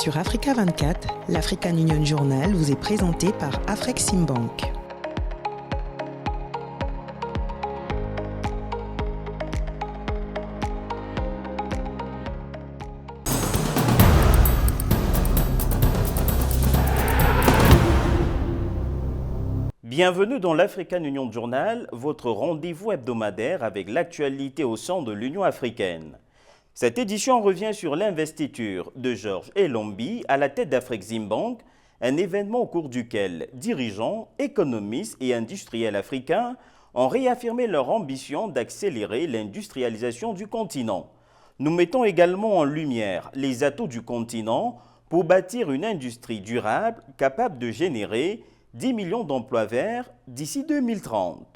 Sur Africa 24, l'African Union Journal vous est présenté par Afreximbank. Bienvenue dans l'African Union Journal, votre rendez-vous hebdomadaire avec l'actualité au sein de l'Union africaine. Cette édition revient sur l'investiture de Georges Elombi à la tête d'Afreximbank, un événement au cours duquel dirigeants, économistes et industriels africains ont réaffirmé leur ambition d'accélérer l'industrialisation du continent. Nous mettons également en lumière les atouts du continent pour bâtir une industrie durable capable de générer 10 millions d'emplois verts d'ici 2030.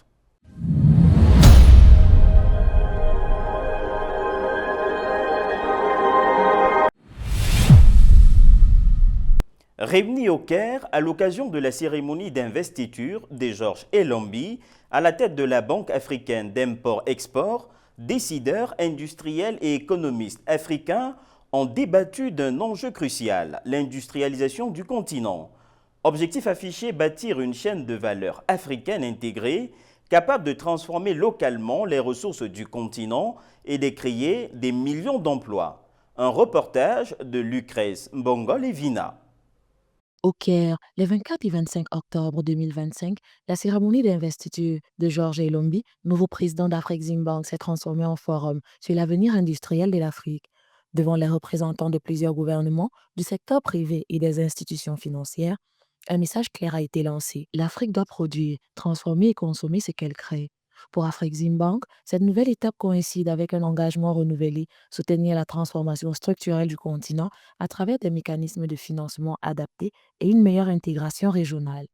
Réunis au Caire à l'occasion de la cérémonie d'investiture de Georges Elombi à la tête de la Banque africaine d'import-export, décideurs industriels et économistes africains ont débattu d'un enjeu crucial, l'industrialisation du continent. Objectif affiché, bâtir une chaîne de valeur africaine intégrée, capable de transformer localement les ressources du continent et de créer des millions d'emplois. Un reportage de Lucrèce Mbongo-Levina. Au Caire, les 24 et 25 octobre 2025, la cérémonie d'investiture de Georges Elombi, nouveau président d'Afreximbank, s'est transformée en forum sur l'avenir industriel de l'Afrique. Devant les représentants de plusieurs gouvernements, du secteur privé et des institutions financières, un message clair a été lancé. L'Afrique doit produire, transformer et consommer ce qu'elle crée. Pour Afreximbank, cette nouvelle étape coïncide avec un engagement renouvelé, soutenir la transformation structurelle du continent à travers des mécanismes de financement adaptés et une meilleure intégration régionale.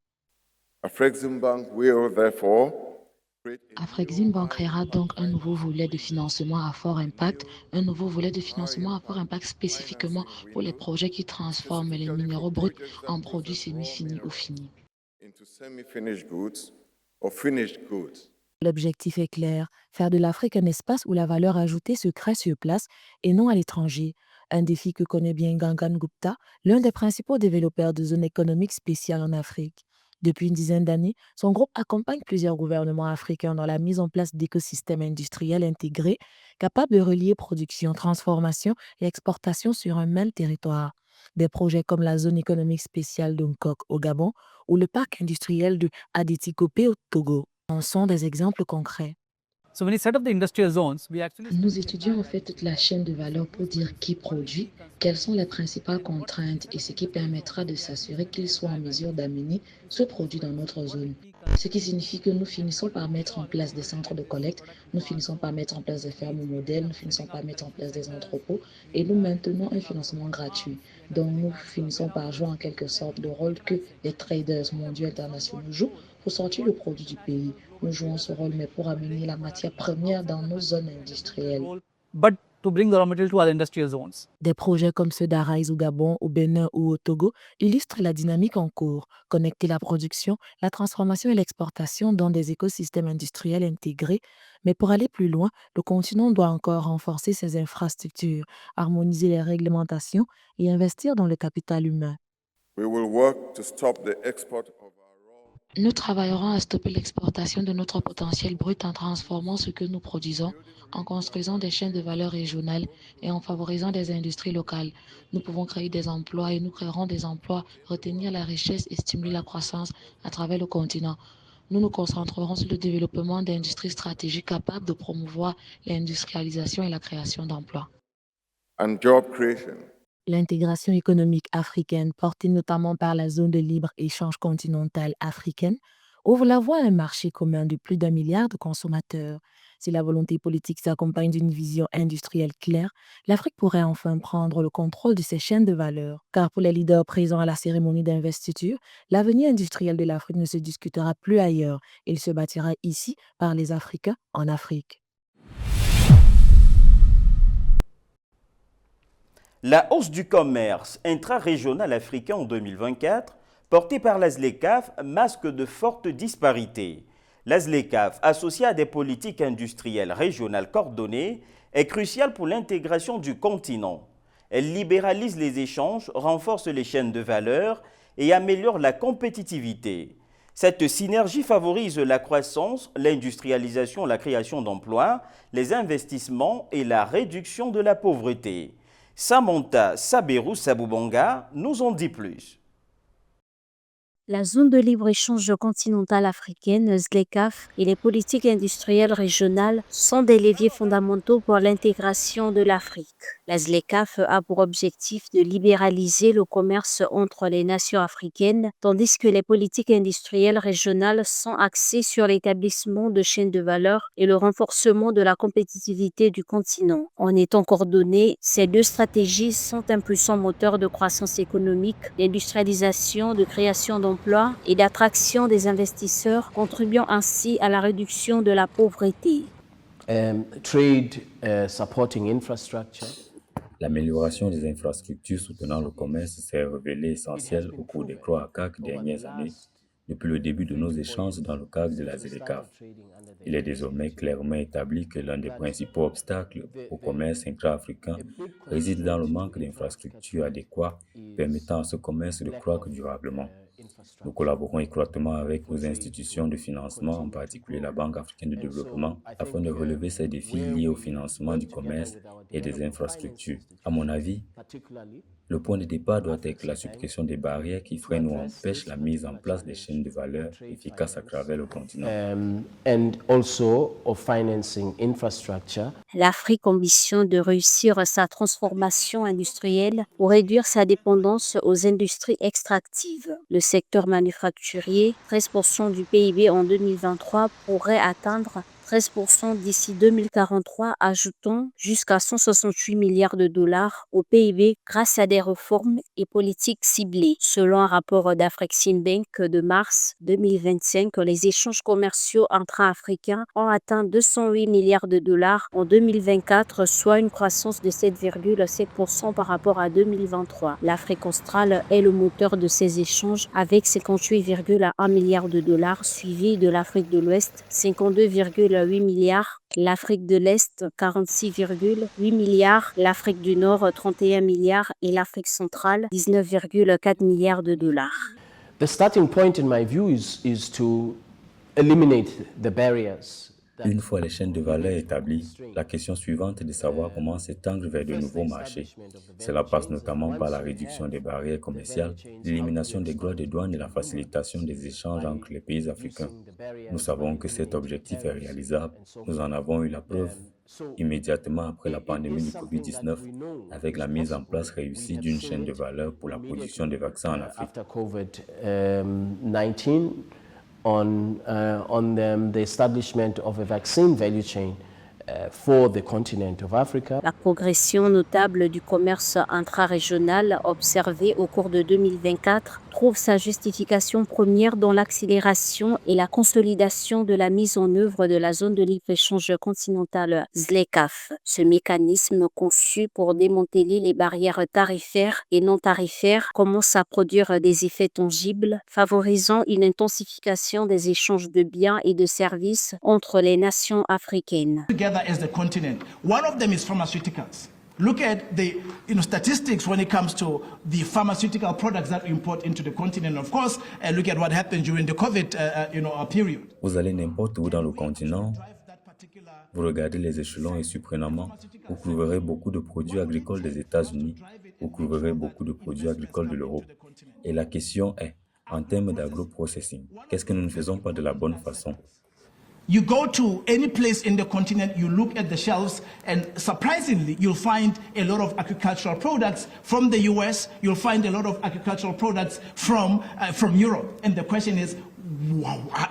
Afreximbank créera donc un nouveau volet de financement à fort impact, spécifiquement pour les projets qui transforment les minéraux bruts en produits semi-finis ou finis. L'objectif est clair, faire de l'Afrique un espace où la valeur ajoutée se crée sur place et non à l'étranger. Un défi que connaît bien Gangan Gupta, l'un des principaux développeurs de zones économiques spéciales en Afrique. Depuis une dizaine d'années, son groupe accompagne plusieurs gouvernements africains dans la mise en place d'écosystèmes industriels intégrés, capables de relier production, transformation et exportation sur un même territoire. Des projets comme la zone économique spéciale d'Onkok au Gabon ou le parc industriel de Adétikopé au Togo en sont des exemples concrets. Nous étudions en fait toute la chaîne de valeur pour dire qui produit, quelles sont les principales contraintes et ce qui permettra de s'assurer qu'ils soient en mesure d'amener ce produit dans notre zone. Ce qui signifie que nous finissons par mettre en place des centres de collecte, nous finissons par mettre en place des fermes modèles, nous finissons par mettre en place des entrepôts et nous maintenons un financement gratuit. Donc nous finissons par jouer en quelque sorte le rôle que les traders mondiaux internationaux jouent pour sortir le produit du pays. Nous jouons ce rôle, mais pour amener la matière première dans nos zones industrielles. Des projets comme ceux d'Araïs au Gabon, au Bénin ou au Togo illustrent la dynamique en cours, connecter la production, la transformation et l'exportation dans des écosystèmes industriels intégrés. Mais pour aller plus loin, le continent doit encore renforcer ses infrastructures, harmoniser les réglementations et investir dans le capital humain. Nous travaillerons à stopper l'exportation de notre potentiel brut en transformant ce que nous produisons, en construisant des chaînes de valeur régionales et en favorisant des industries locales. Nous pouvons créer des emplois et nous créerons des emplois, retenir la richesse et stimuler la croissance à travers le continent. Nous nous concentrerons sur le développement d'industries stratégiques capables de promouvoir l'industrialisation et la création d'emplois. L'intégration économique africaine, portée notamment par la zone de libre-échange continentale africaine, ouvre la voie à un marché commun de plus d'1 milliard de consommateurs. Si la volonté politique s'accompagne d'une vision industrielle claire, l'Afrique pourrait enfin prendre le contrôle de ses chaînes de valeur. Car pour les leaders présents à la cérémonie d'investiture, l'avenir industriel de l'Afrique ne se discutera plus ailleurs. Il se bâtira ici par les Africains en Afrique. La hausse du commerce intra-régional africain en 2024, portée par la ZLECAf, masque de fortes disparités. La ZLECAf, associée à des politiques industrielles régionales coordonnées, est cruciale pour l'intégration du continent. Elle libéralise les échanges, renforce les chaînes de valeur et améliore la compétitivité. Cette synergie favorise la croissance, l'industrialisation, la création d'emplois, les investissements et la réduction de la pauvreté. Samantha Saberou Saboubanga nous en dit plus. La zone de libre-échange continentale africaine, ZLECAf, et les politiques industrielles régionales sont des leviers fondamentaux pour l'intégration de l'Afrique. La ZLECAf a pour objectif de libéraliser le commerce entre les nations africaines, tandis que les politiques industrielles régionales sont axées sur l'établissement de chaînes de valeur et le renforcement de la compétitivité du continent. En étant coordonnées, ces deux stratégies sont un puissant moteur de croissance économique, d'industrialisation, de création d'emplois et d'attraction des investisseurs, contribuant ainsi à la réduction de la pauvreté. Supporting infrastructure. L'amélioration des infrastructures soutenant le commerce s'est révélée essentielle au cours des CROACAC dernières années, depuis le début de nos échanges dans le cadre de la ZLECAf. Il est désormais clairement établi que l'un des principaux obstacles au commerce intra-africain réside dans le manque d'infrastructures adéquates permettant à ce commerce de croître durablement. Nous collaborons étroitement avec nos institutions de financement, en particulier la Banque africaine de développement, afin de relever ces défis liés au financement du commerce et des infrastructures. À mon avis, le point de départ doit être la suppression des barrières qui freinent ou empêchent la mise en place des chaînes de valeur efficaces à travers le continent. And also of financing infrastructure. L'Afrique ambitionne de réussir sa transformation industrielle pour réduire sa dépendance aux industries extractives. Le secteur manufacturier, 13% du PIB en 2023, pourrait atteindre 13% d'ici 2043, ajoutant jusqu'à 168 milliards de dollars au PIB grâce à des réformes et politiques ciblées. Selon un rapport d'Afreximbank de mars 2025, les échanges commerciaux intra-africains ont atteint 208 milliards de dollars en 2024, soit une croissance de 7,7% par rapport à 2023. L'Afrique australe est le moteur de ces échanges avec 58,1 milliards de dollars, suivi de l'Afrique de l'Ouest, 52,8 milliards, l'Afrique de l'Est 46,8 milliards, l'Afrique du Nord 31 milliards et l'Afrique centrale 19,4 milliards de dollars. The starting point in my view is to eliminate the barriers. Une fois les chaînes de valeur établies, la question suivante est de savoir comment s'étendre vers de nouveaux marchés. Cela passe notamment par la réduction des barrières commerciales, l'élimination des droits de douane et la facilitation des échanges entre les pays africains. Nous savons que cet objectif est réalisable. Nous en avons eu la preuve immédiatement après la pandémie du Covid-19 avec la mise en place réussie d'une chaîne de valeur pour la production des vaccins en Afrique. After COVID-19, on the establishment of a vaccine value chain for the continent of Africa. La progression notable du commerce intra-régional observée au cours de 2024 trouve sa justification première dans l'accélération et la consolidation de la mise en œuvre de la zone de libre-échange continentale ZLECAf. Ce mécanisme conçu pour démanteler les barrières tarifaires et non tarifaires commence à produire des effets tangibles, favorisant une intensification des échanges de biens et de services entre les nations africaines. Together as the continent. One of them is pharmaceuticals. Look at the statistics when it comes to the pharmaceutical products that we import into the continent. Of course, look at what happened during the COVID period. Vous allez n'importe où dans le continent, vous regardez les échelons et surprenamment, vous trouverez beaucoup de produits agricoles des États-Unis, vous trouverez beaucoup de produits agricoles de l'Europe. Et la question est, en termes d'agro-processing, qu'est-ce que nous ne faisons pas de la bonne façon? You go to any place in the continent, you look at the shelves, and surprisingly, you'll find a lot of agricultural products from the US, you'll find a lot of agricultural products from Europe. And the question is,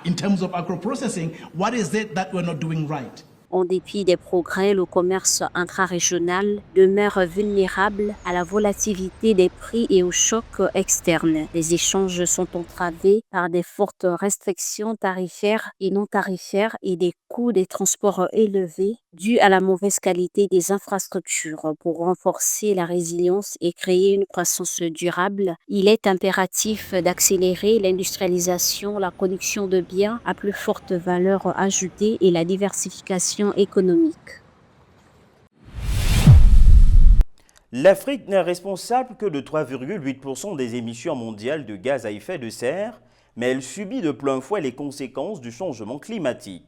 in terms of agro-processing, what is it that we're not doing right? En dépit des progrès, le commerce intra-régional demeure vulnérable à la volatilité des prix et aux chocs externes. Les échanges sont entravés par des fortes restrictions tarifaires et non tarifaires et des coûts des transports élevés dus à la mauvaise qualité des infrastructures. Pour renforcer la résilience et créer une croissance durable, il est impératif d'accélérer l'industrialisation, la production de biens à plus forte valeur ajoutée et la diversification économique. L'Afrique n'est responsable que de 3,8% des émissions mondiales de gaz à effet de serre, mais elle subit de plein fouet les conséquences du changement climatique.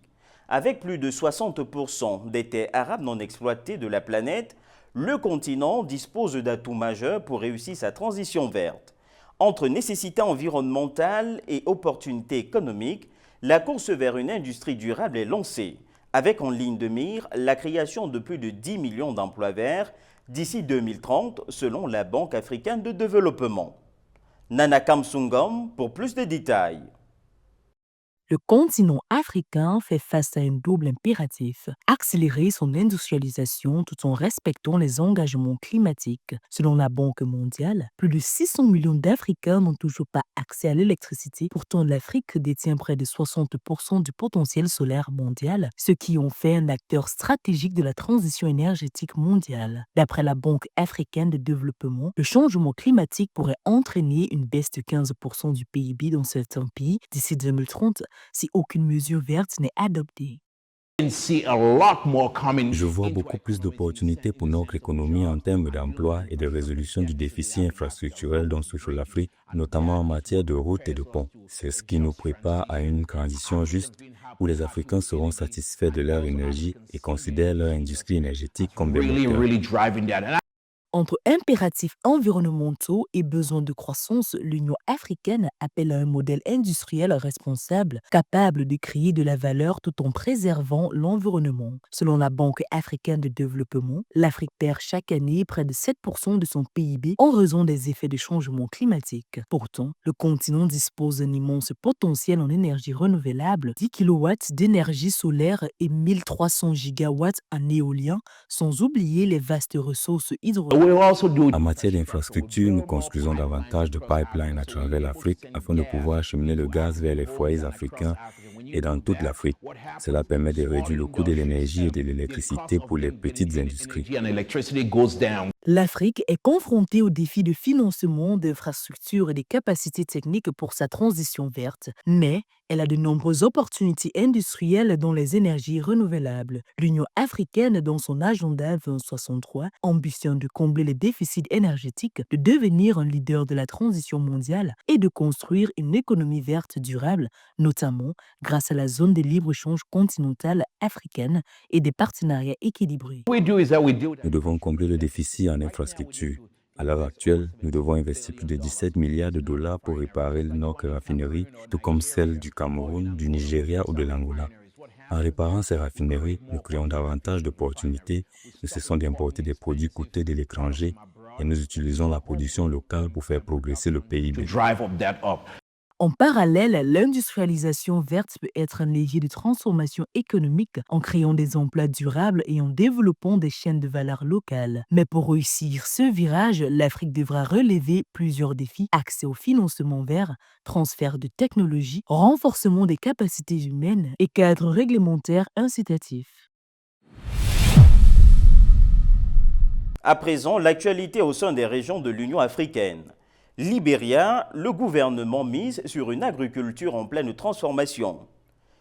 Avec plus de 60% des terres arables non exploitées de la planète, le continent dispose d'atouts majeurs pour réussir sa transition verte. Entre nécessités environnementales et opportunités économiques, la course vers une industrie durable est lancée, avec en ligne de mire la création de plus de 10 millions d'emplois verts d'ici 2030, selon la Banque africaine de développement. Nana Kamsungom pour plus de détails. Le continent africain fait face à un double impératif: accélérer son industrialisation tout en respectant les engagements climatiques. Selon la Banque mondiale, plus de 600 millions d'Africains n'ont toujours pas accès à l'électricité. Pourtant, l'Afrique détient près de 60% du potentiel solaire mondial, ce qui en fait un acteur stratégique de la transition énergétique mondiale. D'après la Banque africaine de développement, le changement climatique pourrait entraîner une baisse de 15% du PIB dans certains pays d'ici 2030 si aucune mesure verte n'est adoptée. Je vois beaucoup plus d'opportunités pour notre économie en termes d'emploi et de résolution du déficit infrastructurel dont souffre l'Afrique, notamment en matière de routes et de ponts. C'est ce qui nous prépare à une transition juste où les Africains seront satisfaits de leur énergie et considèrent leur industrie énergétique comme des moteurs. Entre impératifs environnementaux et besoins de croissance, l'Union africaine appelle à un modèle industriel responsable, capable de créer de la valeur tout en préservant l'environnement. Selon la Banque africaine de développement, l'Afrique perd chaque année près de 7% de son PIB en raison des effets du changement climatique. Pourtant, le continent dispose d'un immense potentiel en énergie renouvelable, 10 kW d'énergie solaire et 1300 gigawatts en éolien, sans oublier les vastes ressources hydrauliques. En matière d'infrastructure, nous construisons davantage de pipelines à travers l'Afrique afin de pouvoir acheminer le gaz vers les foyers africains et dans toute l'Afrique. Cela permet de réduire le coût de l'énergie et de l'électricité pour les petites industries. L'Afrique est confrontée au défi de financement d'infrastructures et des capacités techniques pour sa transition verte, mais elle a de nombreuses opportunités industrielles dans les énergies renouvelables. L'Union africaine, dans son agenda 2063, ambitionne de combler les déficits énergétiques, de devenir un leader de la transition mondiale et de construire une économie verte durable, notamment grâce à la zone de libre-échange continentale africaine et des partenariats équilibrés. Nous devons combler le déficit en infrastructure. À l'heure actuelle, nous devons investir plus de 17 milliards de dollars pour réparer nos raffineries, tout comme celles du Cameroun, du Nigeria ou de l'Angola. En réparant ces raffineries, nous créons davantage d'opportunités, nous cessons d'importer des produits coûteux de l'étranger et nous utilisons la production locale pour faire progresser le PIB. En parallèle, l'industrialisation verte peut être un levier de transformation économique en créant des emplois durables et en développant des chaînes de valeur locales. Mais pour réussir ce virage, l'Afrique devra relever plusieurs défis: accès au financement vert, transfert de technologies, renforcement des capacités humaines et cadre réglementaire incitatif. À présent, l'actualité au sein des régions de l'Union africaine. Libéria, le gouvernement mise sur une agriculture en pleine transformation.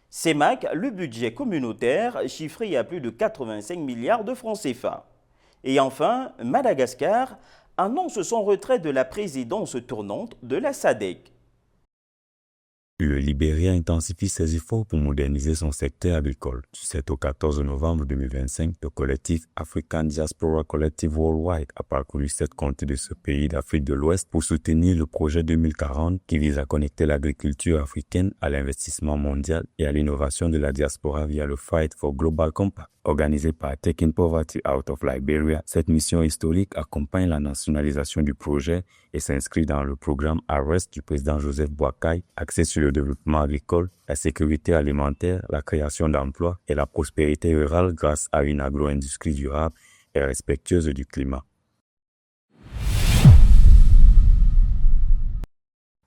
CEMAC, le budget communautaire chiffré à plus de 85 milliards de francs CFA. Et enfin, Madagascar annonce son retrait de la présidence tournante de la SADC. Le Libéria intensifie ses efforts pour moderniser son secteur agricole. Du 7 au 14 novembre 2025, le collectif African Diaspora Collective Worldwide a parcouru 7 comtés de ce pays d'Afrique de l'Ouest pour soutenir le projet 2040 qui vise à connecter l'agriculture africaine à l'investissement mondial et à l'innovation de la diaspora via le Fight for Global Compact. Organisée par Taking Poverty Out of Liberia, cette mission historique accompagne la nationalisation du projet et s'inscrit dans le programme ARREST du président Joseph Boakai, axé sur le développement agricole, la sécurité alimentaire, la création d'emplois et la prospérité rurale grâce à une agro-industrie durable et respectueuse du climat.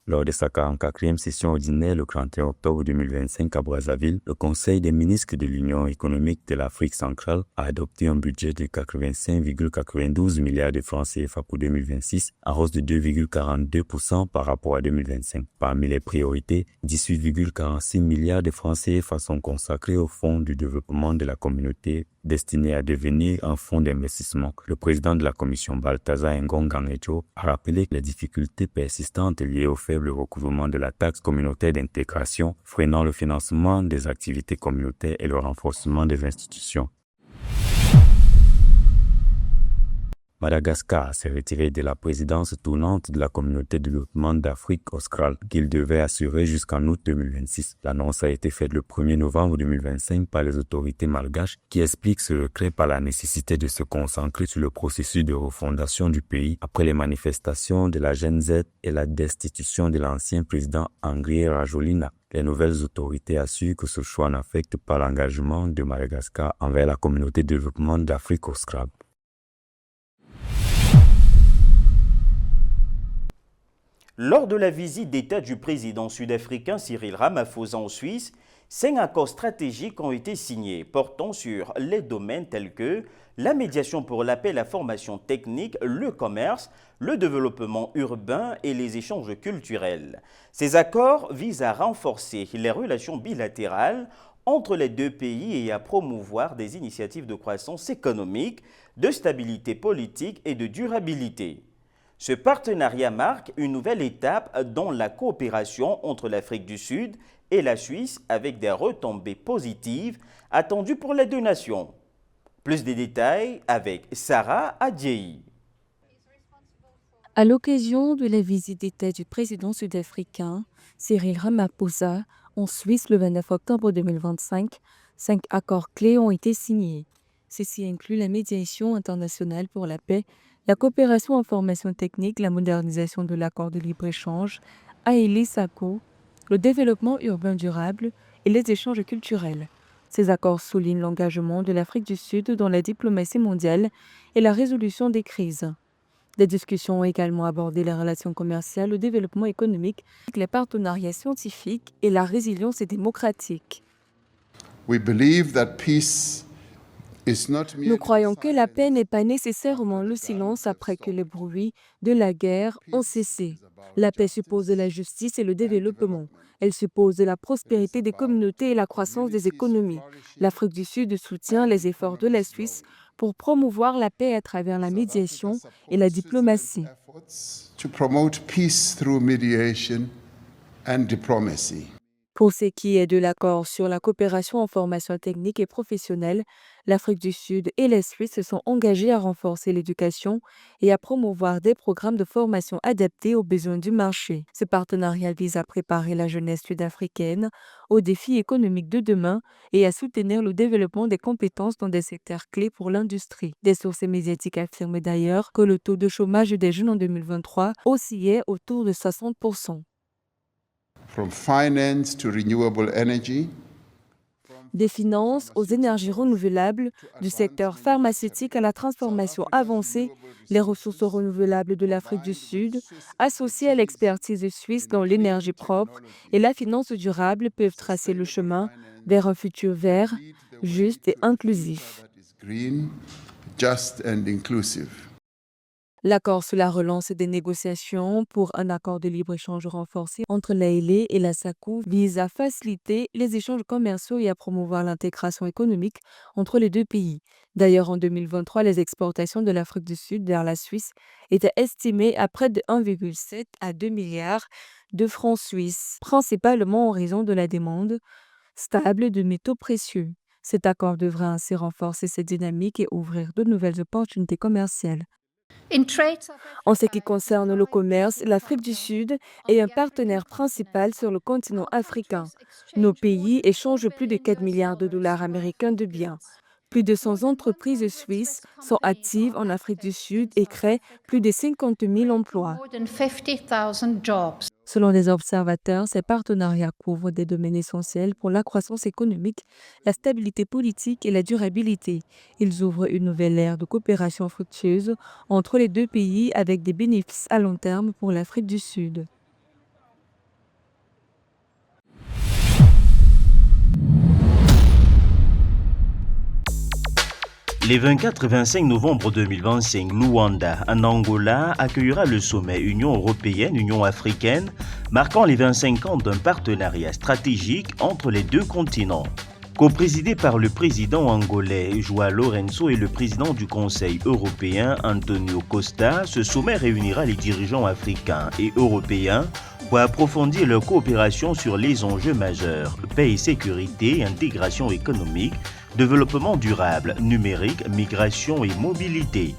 Lors de sa 44e session ordinaire le 31 octobre 2025 à Brazzaville, le Conseil des ministres de l'Union économique de l'Afrique centrale a adopté un budget de 85,92 milliards de francs CFA pour 2026, en hausse de 2,42% par rapport à 2025. Parmi les priorités, 18,46 milliards de francs CFA sont consacrés au Fonds du développement de la communauté destiné à devenir un fonds d'investissement. Le président de la commission, Balthazar Ngonga-Ngecho, a rappelé que les difficultés persistantes liées au faible recouvrement de la taxe communautaire d'intégration, freinant le financement des activités communautaires et le renforcement des institutions. Madagascar s'est retiré de la présidence tournante de la communauté de développement d'Afrique australe qu'il devait assurer jusqu'en août 2026. L'annonce a été faite le 1er novembre 2025 par les autorités malgaches qui expliquent ce retrait par la nécessité de se concentrer sur le processus de refondation du pays après les manifestations de la Gen Z et la destitution de l'ancien président Andry Rajoelina. Les nouvelles autorités assurent que ce choix n'affecte pas l'engagement de Madagascar envers la communauté de développement d'Afrique australe. Lors de la visite d'État du président sud-africain Cyril Ramaphosa en Suisse, 5 accords stratégiques ont été signés portant sur les domaines tels que la médiation pour la paix, la formation technique, le commerce, le développement urbain et les échanges culturels. Ces accords visent à renforcer les relations bilatérales entre les deux pays et à promouvoir des initiatives de croissance économique, de stabilité politique et de durabilité. Ce partenariat marque une nouvelle étape dans la coopération entre l'Afrique du Sud et la Suisse avec des retombées positives attendues pour les deux nations. Plus de détails avec Sarah Adjei. À l'occasion de la visite d'État du président sud-africain Cyril Ramaphosa en Suisse le 29 octobre 2025, 5 accords clés ont été signés. Ceci inclut la médiation internationale pour la paix, la coopération en formation technique, la modernisation de l'accord de libre-échange, AELISACO, le développement urbain durable et les échanges culturels. Ces accords soulignent l'engagement de l'Afrique du Sud dans la diplomatie mondiale et la résolution des crises. Des discussions ont également abordé les relations commerciales, le développement économique, les partenariats scientifiques et la résilience démocratique. Nous croyons que la paix n'est pas nécessairement le silence après que les bruits de la guerre ont cessé. La paix suppose la justice et le développement. Elle suppose la prospérité des communautés et la croissance des économies. L'Afrique du Sud soutient les efforts de la Suisse pour promouvoir la paix à travers la médiation et la diplomatie. Pour ce qui est de l'accord sur la coopération en formation technique et professionnelle, l'Afrique du Sud et la Suisse se sont engagés à renforcer l'éducation et à promouvoir des programmes de formation adaptés aux besoins du marché. Ce partenariat vise à préparer la jeunesse sud-africaine aux défis économiques de demain et à soutenir le développement des compétences dans des secteurs clés pour l'industrie. Des sources médiatiques affirment d'ailleurs que le taux de chômage des jeunes en 2023 oscillait autour de 60%. Des finances aux énergies renouvelables, du secteur pharmaceutique à la transformation avancée, les ressources renouvelables de l'Afrique du Sud, associées à l'expertise suisse dans l'énergie propre et la finance durable, peuvent tracer le chemin vers un futur vert, juste et inclusif. L'accord sur la relance des négociations pour un accord de libre-échange renforcé entre l'AELE et la SACO vise à faciliter les échanges commerciaux et à promouvoir l'intégration économique entre les deux pays. D'ailleurs, en 2023, les exportations de l'Afrique du Sud vers la Suisse étaient estimées à près de 1,7 à 2 milliards de francs suisses, principalement en raison de la demande stable de métaux précieux. Cet accord devrait ainsi renforcer cette dynamique et ouvrir de nouvelles opportunités commerciales. En ce qui concerne le commerce, l'Afrique du Sud est un partenaire principal sur le continent africain. Nos pays échangent plus de 4 milliards de dollars américains de biens. Plus de 100 entreprises suisses sont actives en Afrique du Sud et créent plus de 50 000 emplois. Selon des observateurs, ces partenariats couvrent des domaines essentiels pour la croissance économique, la stabilité politique et la durabilité. Ils ouvrent une nouvelle ère de coopération fructueuse entre les deux pays avec des bénéfices à long terme pour l'Afrique du Sud. Les 24 et 25 novembre 2025, Luanda, en Angola, accueillera le sommet Union européenne-Union africaine, marquant les 25 ans d'un partenariat stratégique entre les deux continents. Co-présidé par le président angolais João Lourenço et le président du Conseil européen Antonio Costa, ce sommet réunira les dirigeants africains et européens pour approfondir leur coopération sur les enjeux majeurs, paix et sécurité, intégration économique, développement durable, numérique, migration et mobilité.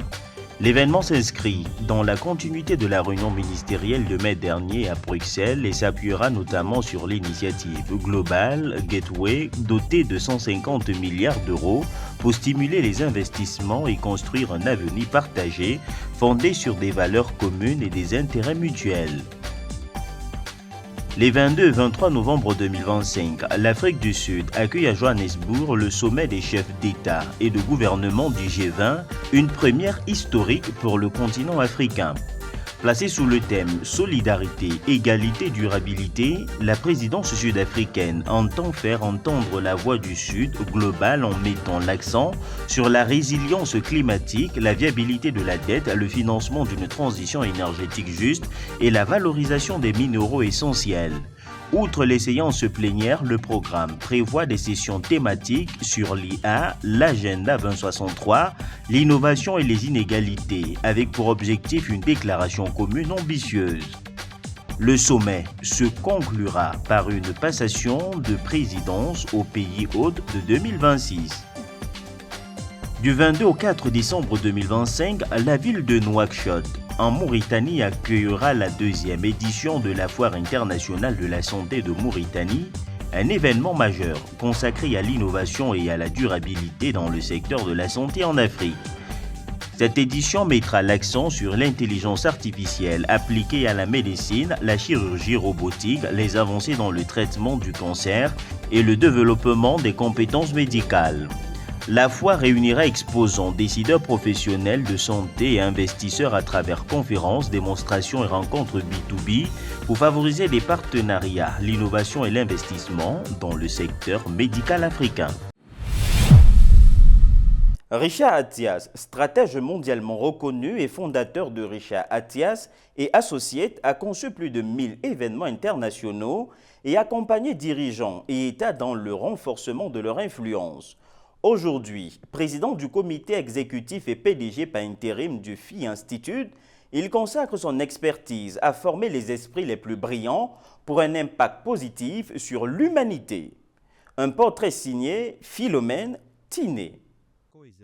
L'événement s'inscrit dans la continuité de la réunion ministérielle de mai dernier à Bruxelles et s'appuiera notamment sur l'initiative Global Gateway dotée de 150 milliards d'euros pour stimuler les investissements et construire un avenir partagé fondé sur des valeurs communes et des intérêts mutuels. Les 22 et 23 novembre 2025, l'Afrique du Sud accueille à Johannesburg le sommet des chefs d'État et de gouvernement du G20, une première historique pour le continent africain. Placée sous le thème Solidarité, égalité, durabilité, la présidence sud-africaine entend faire entendre la voix du Sud globale en mettant l'accent sur la résilience climatique, la viabilité de la dette, le financement d'une transition énergétique juste et la valorisation des minéraux essentiels. Outre les séances plénières, le programme prévoit des sessions thématiques sur l'IA, l'agenda 2063, l'innovation et les inégalités, avec pour objectif une déclaration commune ambitieuse. Le sommet se conclura par une passation de présidence au pays hôte de 2026. Du 22 au 4 décembre 2025, la ville de Nouakchott, en Mauritanie, accueillera la deuxième édition de la Foire internationale de la santé de Mauritanie, un événement majeur consacré à l'innovation et à la durabilité dans le secteur de la santé en Afrique. Cette édition mettra l'accent sur l'intelligence artificielle appliquée à la médecine, la chirurgie robotique, les avancées dans le traitement du cancer et le développement des compétences médicales. La foire réunira exposants, décideurs professionnels de santé et investisseurs à travers conférences, démonstrations et rencontres B2B pour favoriser des partenariats, l'innovation et l'investissement dans le secteur médical africain. Richard Attias, stratège mondialement reconnu et fondateur de Richard Attias et Associates, a conçu plus de 1000 événements internationaux et accompagné dirigeants et États dans le renforcement de leur influence. Aujourd'hui, président du comité exécutif et PDG par intérim du FI Institute, il consacre son expertise à former les esprits les plus brillants pour un impact positif sur l'humanité. Un portrait signé Philomène Tiné.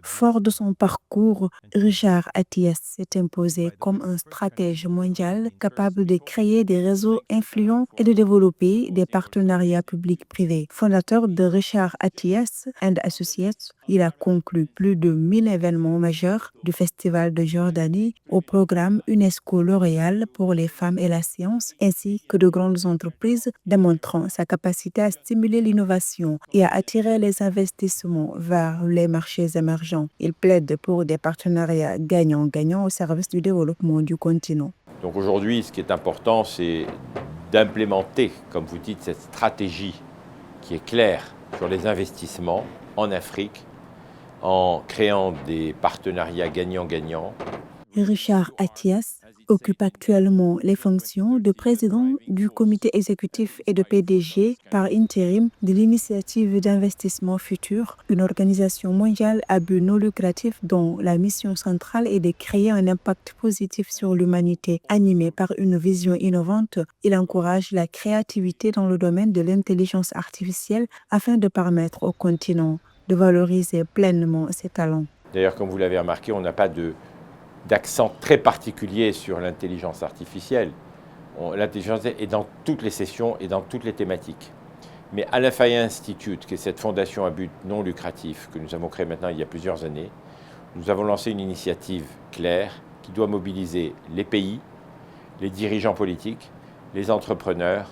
Fort de son parcours, Richard Attias s'est imposé comme un stratège mondial capable de créer des réseaux influents et de développer des partenariats publics-privés. Fondateur de Richard Attias and Associates, il a conclu plus de 1000 événements majeurs du Festival de Jordanie au programme UNESCO L'Oréal pour les femmes et la science, ainsi que de grandes entreprises, démontrant sa capacité à stimuler l'innovation et à attirer les investissements vers les marchés émergents. Il plaide pour des partenariats gagnant-gagnant au service du développement du continent. Donc aujourd'hui, ce qui est important, c'est d'implémenter, comme vous dites, cette stratégie qui est claire sur les investissements en Afrique, en créant des partenariats gagnant-gagnant. Richard Attias occupe actuellement les fonctions de président du comité exécutif et de PDG par intérim de l'Initiative d'investissement futur, une organisation mondiale à but non lucratif dont la mission centrale est de créer un impact positif sur l'humanité. Animé par une vision innovante, il encourage la créativité dans le domaine de l'intelligence artificielle afin de permettre au continent de valoriser pleinement ses talents. D'ailleurs, comme vous l'avez remarqué, on n'a pas d'accent très particulier sur l'intelligence artificielle. L'intelligence est dans toutes les sessions et dans toutes les thématiques. Mais à la FI Institute, qui est cette fondation à but non lucratif que nous avons créée maintenant il y a plusieurs années, nous avons lancé une initiative claire qui doit mobiliser les pays, les dirigeants politiques, les entrepreneurs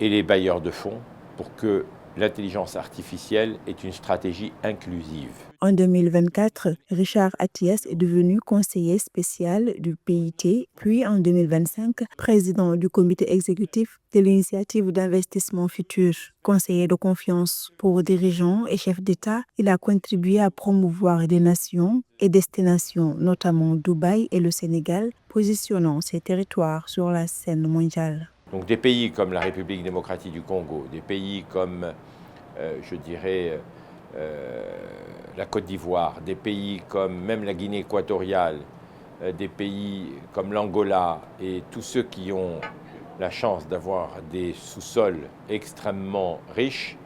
et les bailleurs de fonds pour que l'intelligence artificielle est une stratégie inclusive. En 2024, Richard Atias est devenu conseiller spécial du PIT, puis en 2025, président du comité exécutif de l'initiative d'investissement futur. Conseiller de confiance pour dirigeants et chefs d'État, il a contribué à promouvoir des nations et destinations, notamment Dubaï et le Sénégal, positionnant ces territoires sur la scène mondiale. Donc des pays comme la République démocratique du Congo, des pays comme, la Côte d'Ivoire, des pays comme même la Guinée équatoriale, des pays comme l'Angola et tous ceux qui ont la chance d'avoir des sous-sols extrêmement riches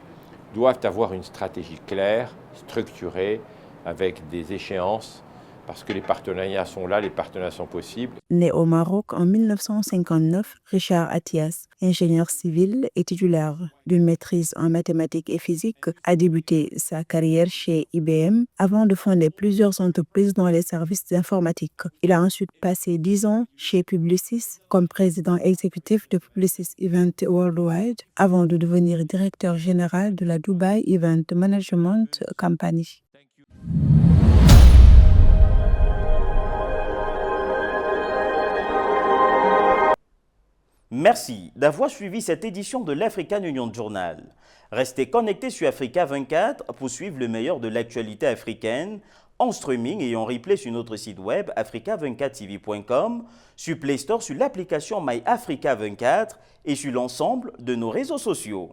doivent avoir une stratégie claire, structurée, avec des échéances, parce que les partenariats sont là, les partenariats sont possibles. Né au Maroc en 1959, Richard Atias, ingénieur civil et titulaire d'une maîtrise en mathématiques et physique, a débuté sa carrière chez IBM avant de fonder plusieurs entreprises dans les services informatiques. Il a ensuite passé 10 ans chez Publicis comme président exécutif de Publicis Event Worldwide avant de devenir directeur général de la Dubai Event Management Company. Merci d'avoir suivi cette édition de l'African Union Journal. Restez connectés sur Africa 24 pour suivre le meilleur de l'actualité africaine en streaming et en replay sur notre site web africa24tv.com, sur Play Store, sur l'application MyAfrica 24 et sur l'ensemble de nos réseaux sociaux.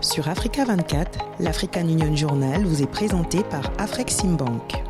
Sur Africa 24, l'African Union Journal vous est présenté par Afreximbank.